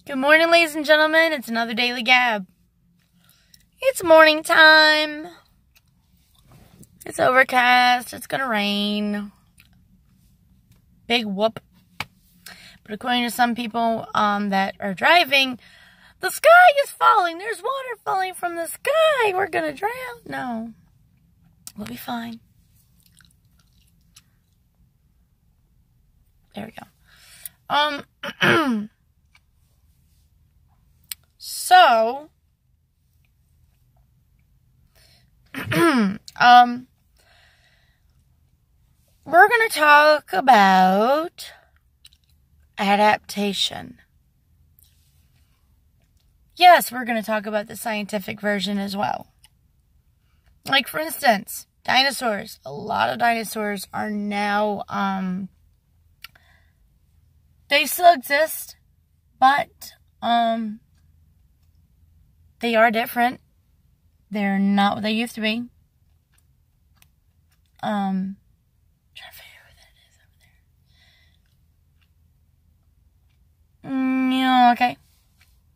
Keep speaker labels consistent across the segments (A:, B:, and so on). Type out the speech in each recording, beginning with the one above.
A: Good morning, ladies and gentlemen. It's another Daily Gab. It's morning time. It's overcast. It's going to rain. Big whoop. But according to some people that are driving, the sky is falling. There's water falling from the sky. We're going to drown. No. We'll be fine. There we go. So, we're going to talk about adaptation. Yes, we're going to talk about the scientific version as well. Like, for instance, dinosaurs. A lot of dinosaurs are now, they still exist, but, they are different. They're not what they used to be. Trying to figure out what that is over there. Yeah, okay.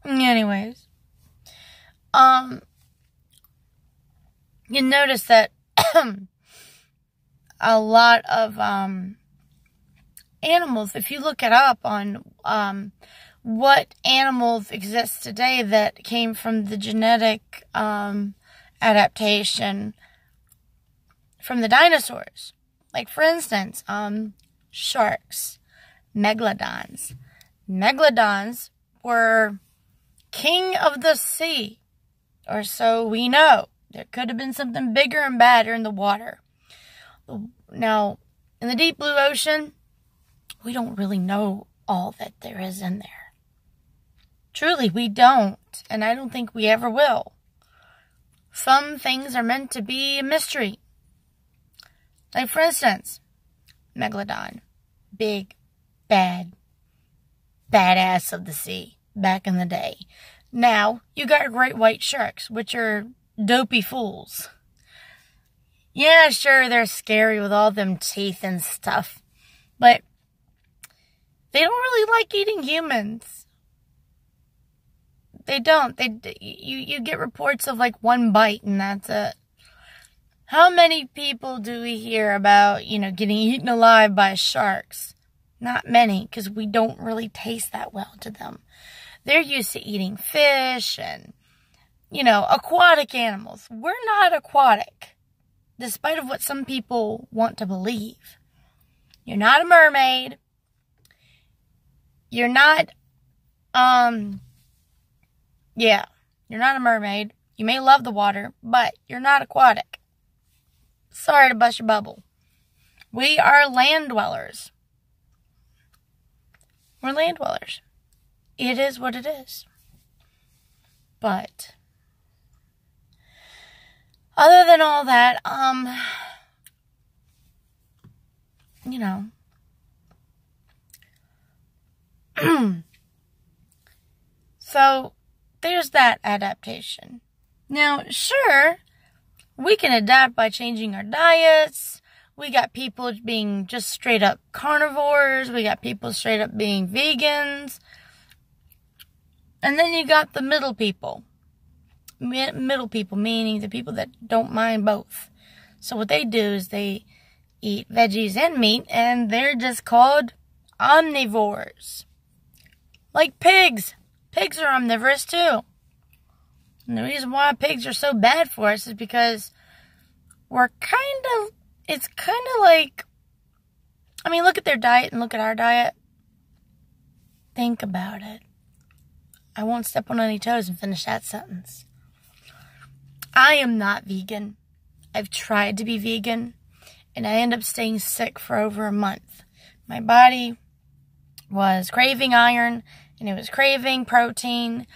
A: Anyways. You notice that a lot of animals, if you look it up on what animals exist today that came from the genetic adaptation from the dinosaurs. Like, for instance, sharks, megalodons. Megalodons were king of the sea, or so we know. There could have been something bigger and badder in the water. Now, in the deep blue ocean, we don't really know all that there is in there. Truly, we don't, and I don't think we ever will. Some things are meant to be a mystery. Like, for instance, Megalodon. Big, bad, badass of the sea back in the day. Now, you got great white sharks, which are dopey fools. Yeah, sure, they're scary with all them teeth and stuff, but they don't really like eating humans. They don't. You get reports of like one bite and that's it. How many people do we hear about, getting eaten alive by sharks? Not many, because we don't really taste that well to them. They're used to eating fish and, aquatic animals. We're not aquatic, despite of what some people want to believe. You're not a mermaid. You're not, yeah, you're not a mermaid. You may love the water, but you're not aquatic. Sorry to bust your bubble. We are land dwellers. We're land dwellers. It is what it is. But, other than all that, so, there's that adaptation. Now, sure, we can adapt by changing our diets. We got people being just straight up carnivores. We got people straight up being vegans. And then you got the middle people. Middle people, meaning the people that don't mind both. So what they do is they eat veggies and meat, and they're just called omnivores. Like pigs. Pigs are omnivorous too. And the reason why pigs are so bad for us is because it's kind of like, look at their diet and look at our diet. Think about it. I won't step on any toes and finish that sentence. I am not vegan. I've tried to be vegan, and I ended up staying sick for over a month. My body was craving iron, and it was craving protein.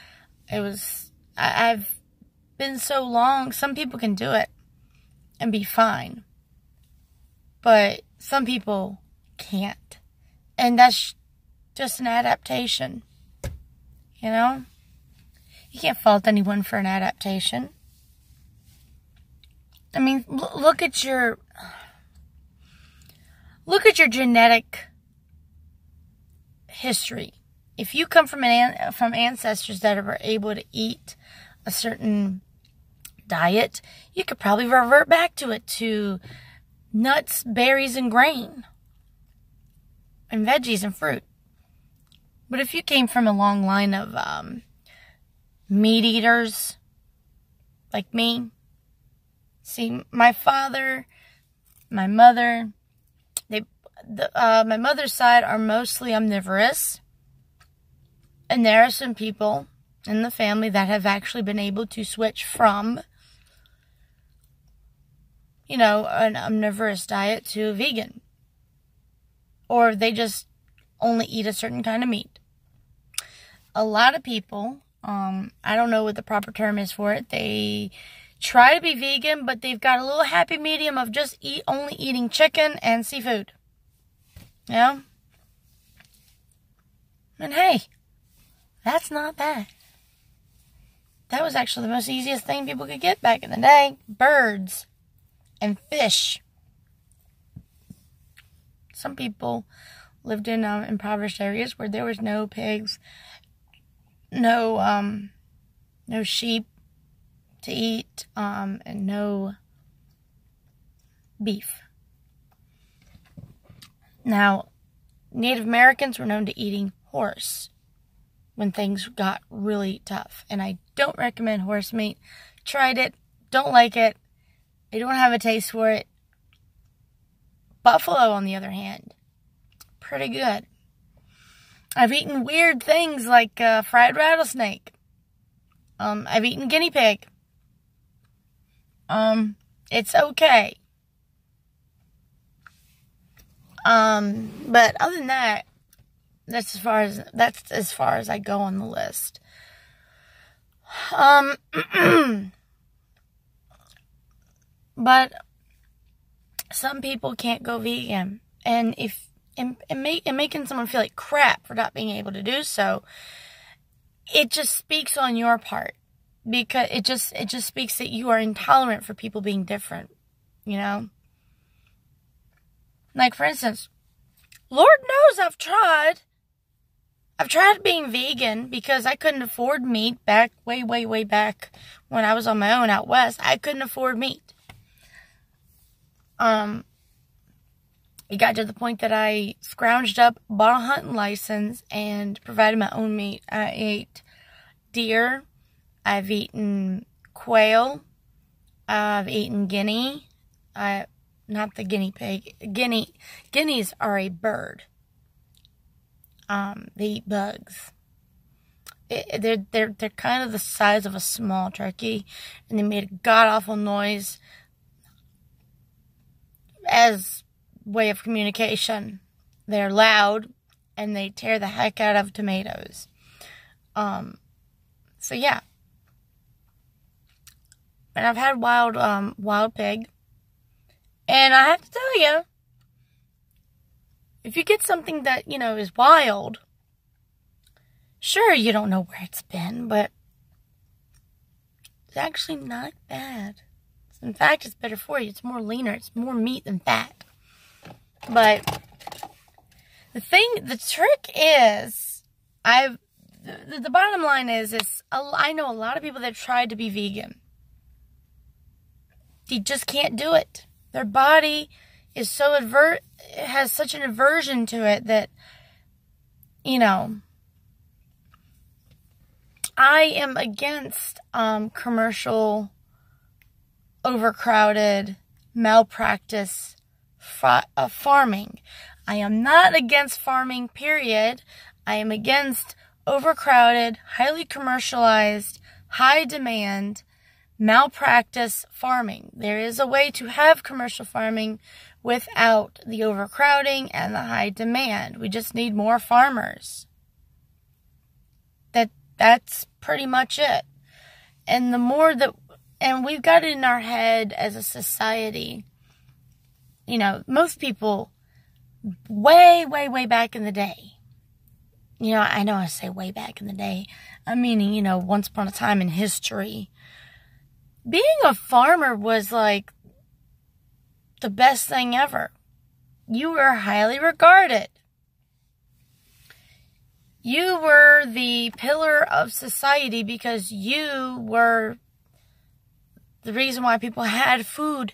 A: I've been so long, some people can do it and be fine. But some people can't. And that's just an adaptation. You can't fault anyone for an adaptation. Look at your genetic history. if you come from ancestors that were able to eat a certain diet, you could probably revert back to it, to nuts, berries, and grain, and veggies and fruit. But if you came from a long line of meat eaters like me, see, my father, my mother, my mother's side are mostly omnivorous, and there are some people in the family that have actually been able to switch from, an omnivorous diet to vegan, or they just only eat a certain kind of meat. A lot of people, I don't know what the proper term is for it, they try to be vegan, but they've got a little happy medium of just only eating chicken and seafood. And hey, that's not bad. That was actually the most easiest thing people could get back in the day. Birds and fish. Some people lived in impoverished areas where there was no pigs, no sheep to eat, and no beef. Now, Native Americans were known to eating horse when things got really tough. And I don't recommend horse meat. Tried it. Don't like it. I don't have a taste for it. Buffalo, on the other hand, pretty good. I've eaten weird things like fried rattlesnake. I've eaten guinea pig. It's okay. But other than that, that's as far as I go on the list. But some people can't go vegan, and making someone feel like crap for not being able to do so, it just speaks on your part, because it just speaks that you are intolerant for people being different, Like, for instance, Lord knows I've tried being vegan because I couldn't afford meat back way back when I was on my own out west. I couldn't afford meat. It got to the point that I scrounged up, bought a hunting license, and provided my own meat. I ate deer. I've eaten quail. I've eaten guinea. Not the guinea pig. Guineas are a bird. They eat bugs. They're kind of the size of a small turkey, and they made a god-awful noise as way of communication. They're loud, and they tear the heck out of tomatoes. So yeah. And I've had wild pig. And I have to tell you, if you get something that, is wild, sure, you don't know where it's been, but it's actually not bad. In fact, it's better for you. It's more leaner. It's more meat than fat. But the trick is, the bottom line is I know a lot of people that tried to be vegan. They just can't do it. Their body is has such an aversion to it that, I am against commercial, overcrowded, malpractice farming. I am not against farming, period. I am against overcrowded, highly commercialized, high demand, malpractice farming. There is a way to have commercial farming without the overcrowding and the high demand. We just need more farmers. That's pretty much it. And the more and we've got it in our head as a society, most people way back in the day, I know I say way back in the day, I'm meaning, once upon a time in history, being a farmer was like the best thing ever. You were highly regarded. You were the pillar of society because you were the reason why people had food.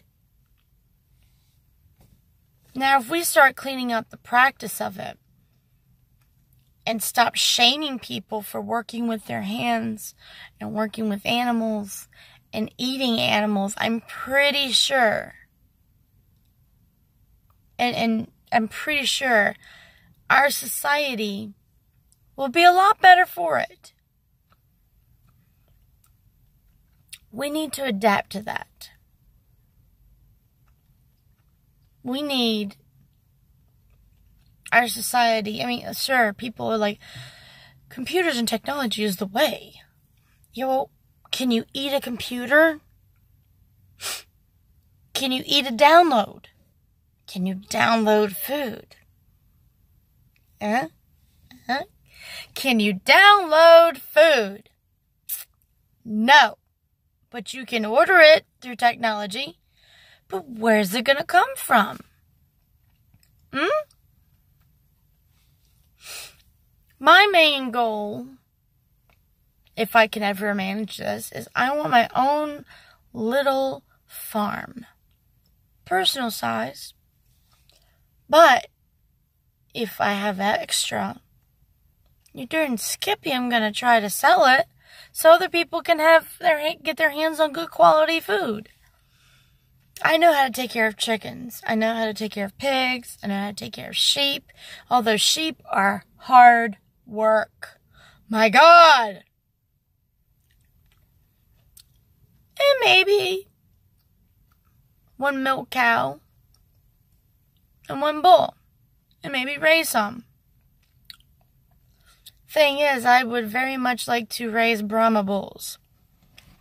A: Now, if we start cleaning up the practice of it and stop shaming people for working with their hands and working with animals and eating animals, I'm pretty sure, and I'm pretty sure our society will be a lot better for it. We need to adapt to that. We need our society. I mean, sure, people are like, computers and technology is the way. Yo, can you eat a computer? Can you eat a download? Can you download food? Can you download food? No. But you can order it through technology. But where's it going to come from? My main goal, if I can ever manage this, is I want my own little farm. Personal size. But if I have extra, you darn Skippy, I'm going to try to sell it so other people can get their hands on good quality food. I know how to take care of chickens. I know how to take care of pigs. I know how to take care of sheep. Although sheep are hard work. My God. And maybe one milk cow and one bull. And maybe raise some. Thing is, I would very much like to raise Brahma bulls.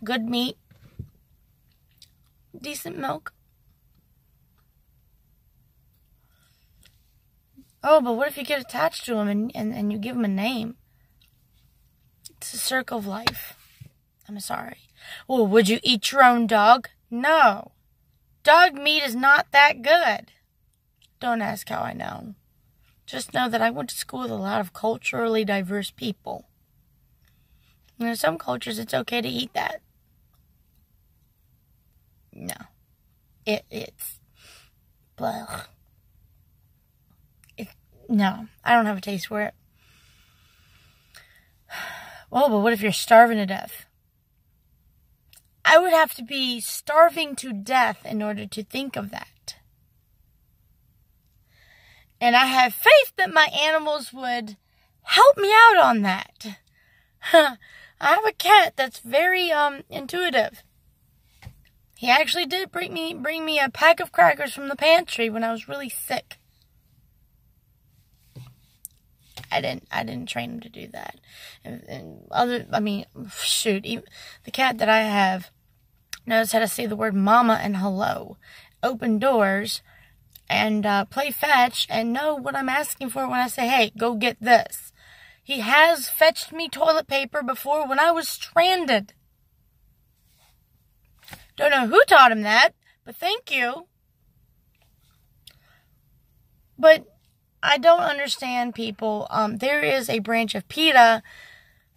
A: Good meat. Decent milk. Oh, but what if you get attached to them and you give them a name? It's a circle of life. I'm sorry. Well, would you eat your own dog? No. Dog meat is not that good. Don't ask how I know. Just know that I went to school with a lot of culturally diverse people. And in some cultures, it's okay to eat that. No. It's... Blech. No, I don't have a taste for it. Well, but what if you're starving to death? I would have to be starving to death in order to think of that. And I have faith that my animals would help me out on that. I have a cat that's very intuitive. He actually did bring me a pack of crackers from the pantry when I was really sick. I didn't train him to do that. The cat that I have knows how to say the word mama and hello, open doors, and play fetch, and know what I'm asking for when I say, hey, go get this. He has fetched me toilet paper before when I was stranded. Don't know who taught him that, but thank you. But I don't understand people. There is a branch of PETA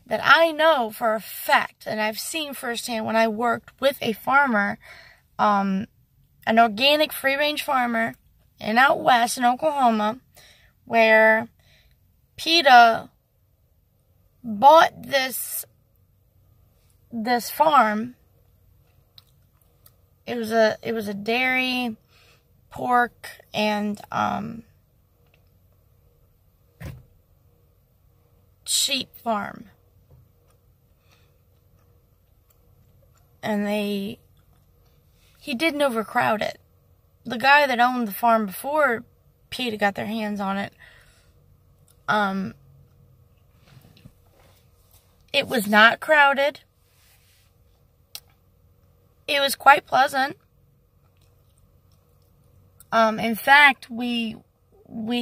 A: that I know for a fact, and I've seen firsthand when I worked with a farmer, an organic free-range farmer, and out west in Oklahoma, where PETA bought this farm. It was a dairy, pork, and sheep farm. And he didn't overcrowd it. The guy that owned the farm before PETA got their hands on it, it was not crowded. It was quite pleasant. In fact, we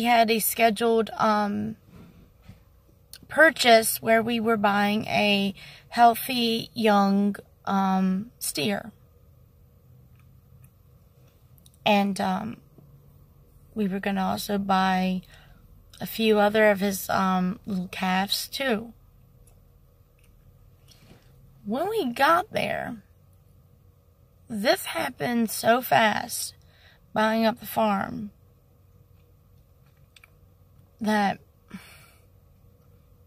A: had a scheduled purchase where we were buying a healthy young steer. And we were going to also buy a few other of his little calves too. When we got there, this happened so fast, buying up the farm, that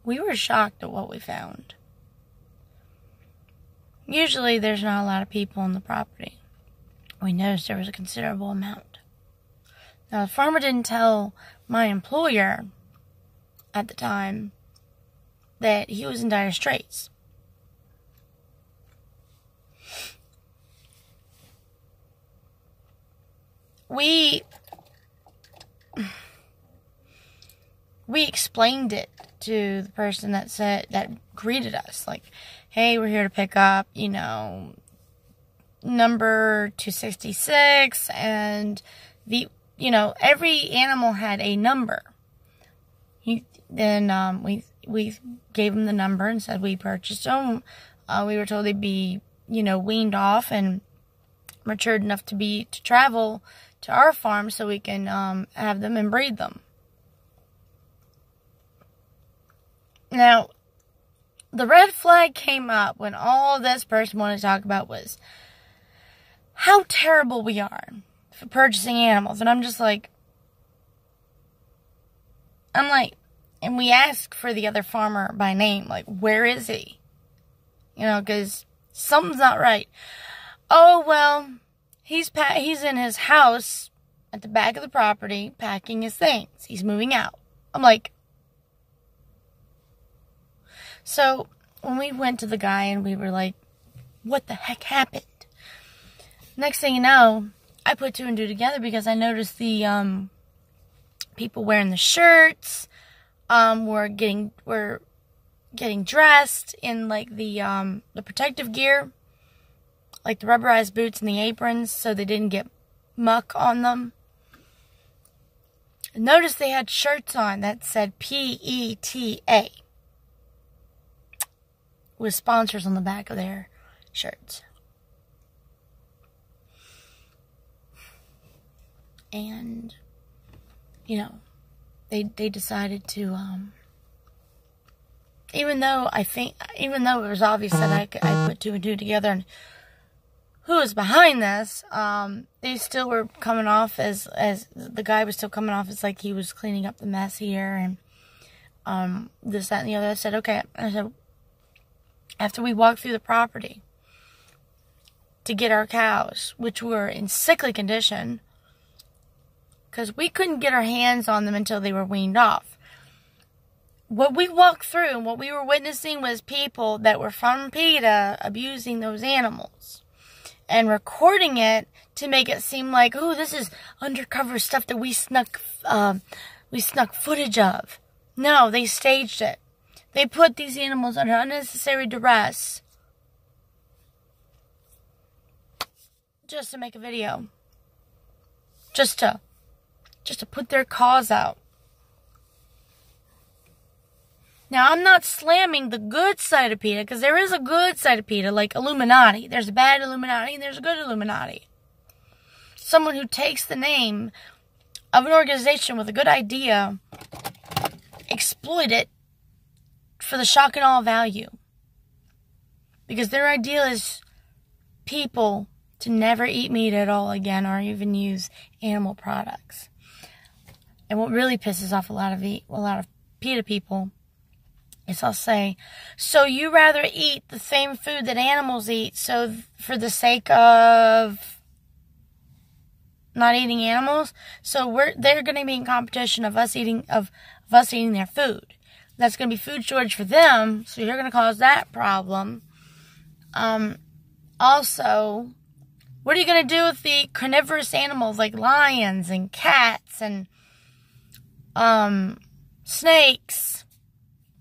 A: we were shocked at what we found. Usually there's not a lot of people on the property. We noticed there was a considerable amount. Now, the farmer didn't tell my employer at the time that he was in dire straits. We explained it to the person that greeted us, like, hey, we're here to pick up, number 266, and every animal had a number. Then we gave him the number and said we purchased them. We were told they'd be, weaned off and matured enough to travel to our farm so we can have them and breed them. Now, the red flag came up when all this person wanted to talk about was how terrible we are for purchasing animals. And I'm like, and we asked for the other farmer by name, like, where is he? Because something's not right. Oh, well, he's in his house at the back of the property packing his things. He's moving out. I'm like, so when we went to the guy and we were like, what the heck happened? Next thing you know, I put two and two together because I noticed the people wearing the shirts were getting dressed in like the protective gear, like the rubberized boots and the aprons, so they didn't get muck on them. Notice they had shirts on that said PETA, with sponsors on the back of their shirts. And, they decided to, even though it was obvious that I put two and two together and who was behind this, they still were coming off as the guy was still coming off as like he was cleaning up the mess here and, this, that, and the other. I said, okay. I said, after we walked through the property to get our cows, which were in sickly condition, because we couldn't get our hands on them until they were weaned off. What we walked through and what we were witnessing was people that were from PETA abusing those animals and recording it to make it seem like, oh, this is undercover stuff that we snuck footage of. No, they staged it. They put these animals under unnecessary duress just to make a video. Just to put their cause out. Now, I'm not slamming the good side of PETA, because there is a good side of PETA, like Illuminati. There's a bad Illuminati and there's a good Illuminati. Someone who takes the name of an organization with a good idea, exploit it for the shock and awe value. Because their ideal is people to never eat meat at all again or even use animal products. And what really pisses off a lot of PETA people is I'll say, so you rather eat the same food that animals eat, so for the sake of not eating animals, so they're going to be in competition of us eating their food. That's going to be food shortage for them, so you're going to cause that problem. Also, what are you going to do with the carnivorous animals like lions and cats and snakes?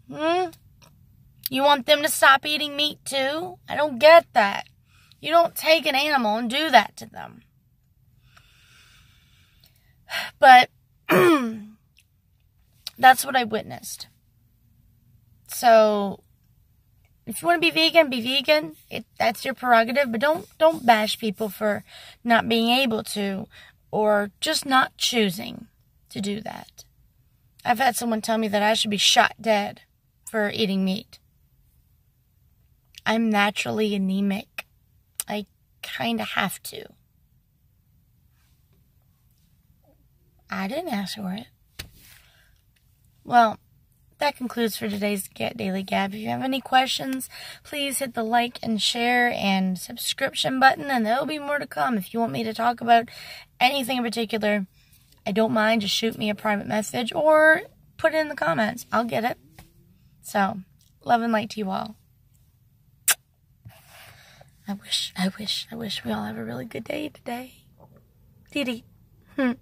A: You want them to stop eating meat too? I don't get that. You don't take an animal and do that to them. But that's what I witnessed. So if you want to be vegan, that's your prerogative, but don't bash people for not being able to or just not choosing to do that. I've had someone tell me that I should be shot dead for eating meat. I'm naturally anemic. I kind of have to. I didn't ask for it. Well, that concludes for today's Daily Gab. If you have any questions, please hit the like and share and subscription button, and there will be more to come. If you want me to talk about anything in particular, I don't mind. Just shoot me a private message or put it in the comments. I'll get it. So, love and light to you all. I wish we all have a really good day today. Dee dee.